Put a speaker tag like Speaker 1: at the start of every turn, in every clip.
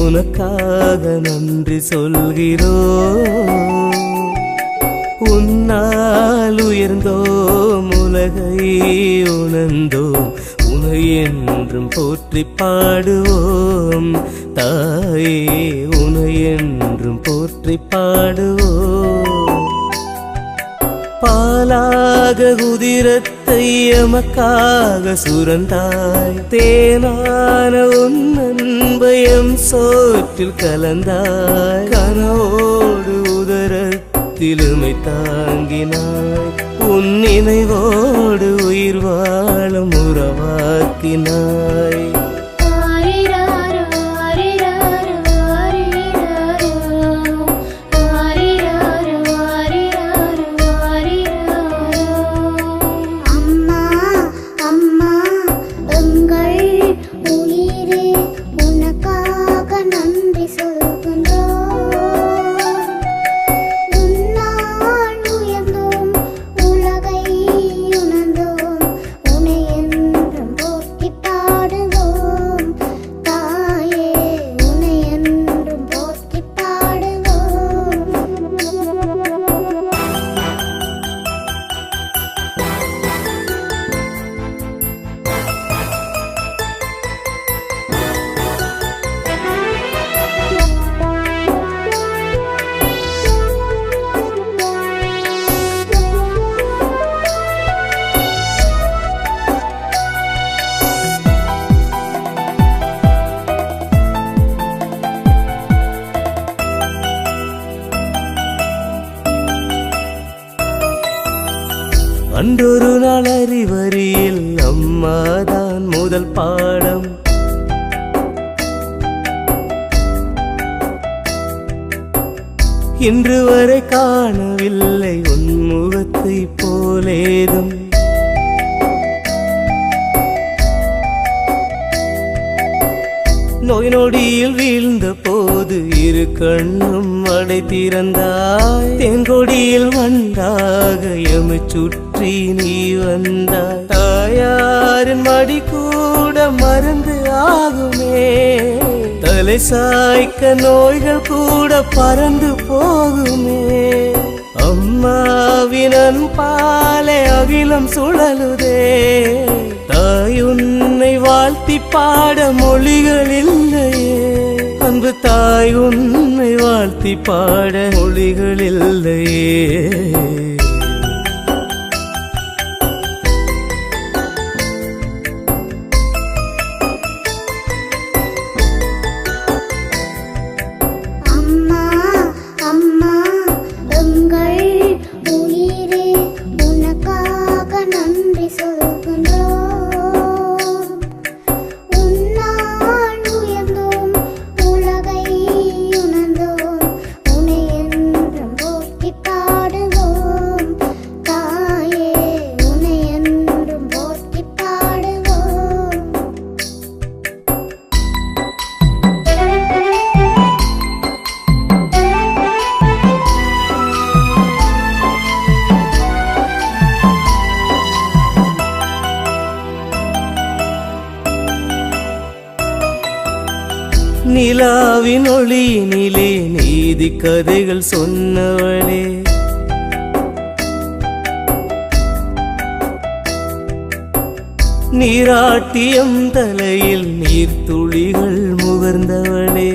Speaker 1: உனக்காக நன்றி சொல்கிறோம். உன்னால் உயர்ந்தோம் உலகை உணர்ந்தோம் உனை என்றும் போற்றி பாடுவோம். தாயே உனை என்றும் போற்றி பாடுவோம். பாலாக உதிரத்தை எமக்காக சுரந்தாய், தேனான உன் அன்பயம் சோற்றில் கலந்தாய். கனவோடு உதரத்திலுமை தாங்கினாய், உன் நினைவோடு உயிர் வாழும் உறவாக்கினாய். அன்றொரு நாள் அறிவரியில் அம்மாதான் முதல் பாடம். இன்று வரை காணவில்லை உன் முகத்தை போலேதும். நோய் நொடியில் வீழ்ந்த போது இரு கண்ணும் அடை திறந்தாய். தென்கொடியில் வந்தாக எமை சுற்றி நீ வந்தாய். தாயாரின் மடி கூட மருந்து ஆகுமே, தலை சாய்க்க நோய்கள் கூட பறந்து போகுமே. அம்மாவின் அன்பாலே அகிலம் சுழலுதே, தாய் உன்னை வாழ்த்தி பாட மொழிகள் இல்லையே. அன்பு தாய் உன்னை வாழ்த்தி பாட மொழிகள் இல்லையே. நிலாவின் ஒளியினிலே நீதி கதைகள் சொன்னவளே, நீராட்டியம் தலையில் நீர்த்துளிகள் முகர்ந்தவளே.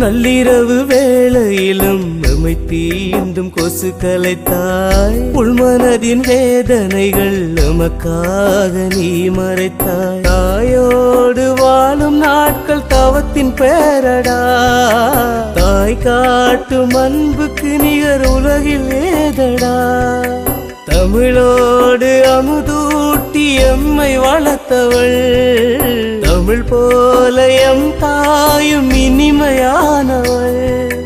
Speaker 1: நள்ளிரவு வேளையிலும் எமை தீண்டும் கொசு கலைத்தாய். உள்மனதின் வேதனைகள் எமக்காக நீ மறைத்தாய். தாயோடு வாழும் நாட்கள் தவத்தின் பேரடா, தாய் காட்டும் அன்புக்கு நிகர் உலகில் ஏதடா. தமிழோடு அமுதூட்டி எம்மை வளர்த்தவள், தமிழ் போல எம் தாயும் இனிமையானவள்.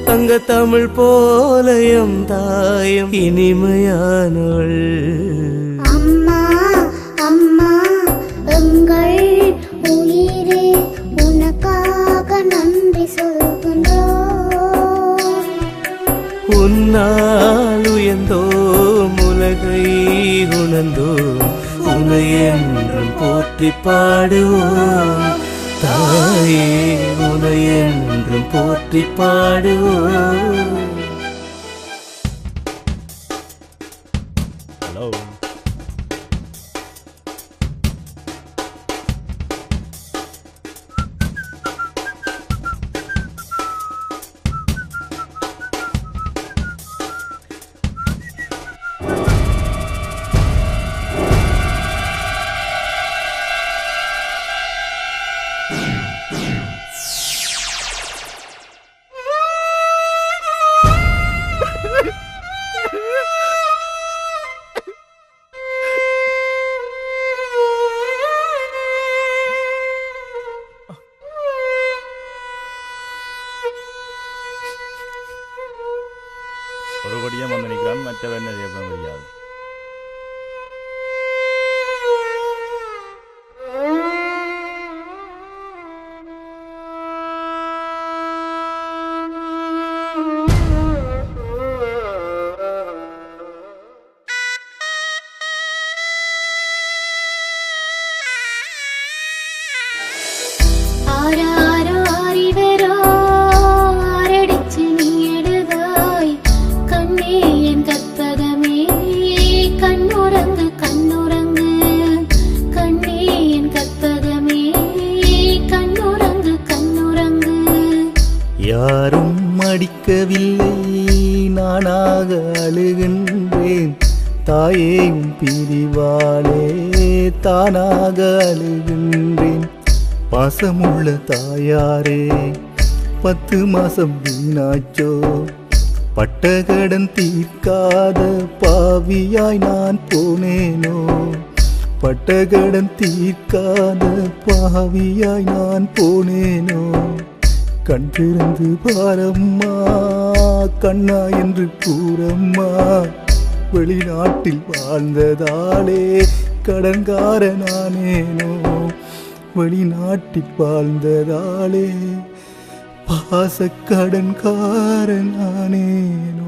Speaker 1: தங்க தமிழ் போல எம் தாயும் இனிமையானவள்.
Speaker 2: அம்மா அம்மா எங்கள் உயிரே, உனக்காக நன்றி சொல்கின்றோம்.
Speaker 1: உன்னால் உயர்ந்தோம் உலகை உணர்ந்தோம் உனை என்றும் என்றும் போற்றி பாடுவோம் தாயே உனை என்றும் போற்றி பாடுவோம்.
Speaker 3: ஹலோ ஒரு படியும் வந்து நிற்கிறான், மற்றவன் என்ன செய்ய முடியாது.
Speaker 2: ஆராரோ அறிவரோ ஆரடிச்சு நீ எடுதாய் கண்ணே என் கற்பகமே கண்ணுறங்கு கண்ணுறங்கு கண்ணே என் கற்பகமே கண்ணுறங்கு கண்ணுறங்கு.
Speaker 1: யாரும் அடிக்கவில்லை நானாக அழுகின்றேன் தாயேயும் பிரிவாளே தானாக அழுகின்றேன். பாசமுள்ள தாயாரே 10 மாசம் வீணாச்சோ பட்டகடன் தீர்க்காத பாவியாய் நான் போனேனோ பட்டகடன் தீர்க்காத பாவியாய் நான் போனேனோ. கண் திறந்து பாரம்மா கண்ணா என்று கூறம்மா வெளிநாட்டில் வாழ்ந்ததாலே கடன்காரனானேனோ வெளிநாட்டில் வாழ்ந்ததாலே பாசக்கடன்காரனானேனோ.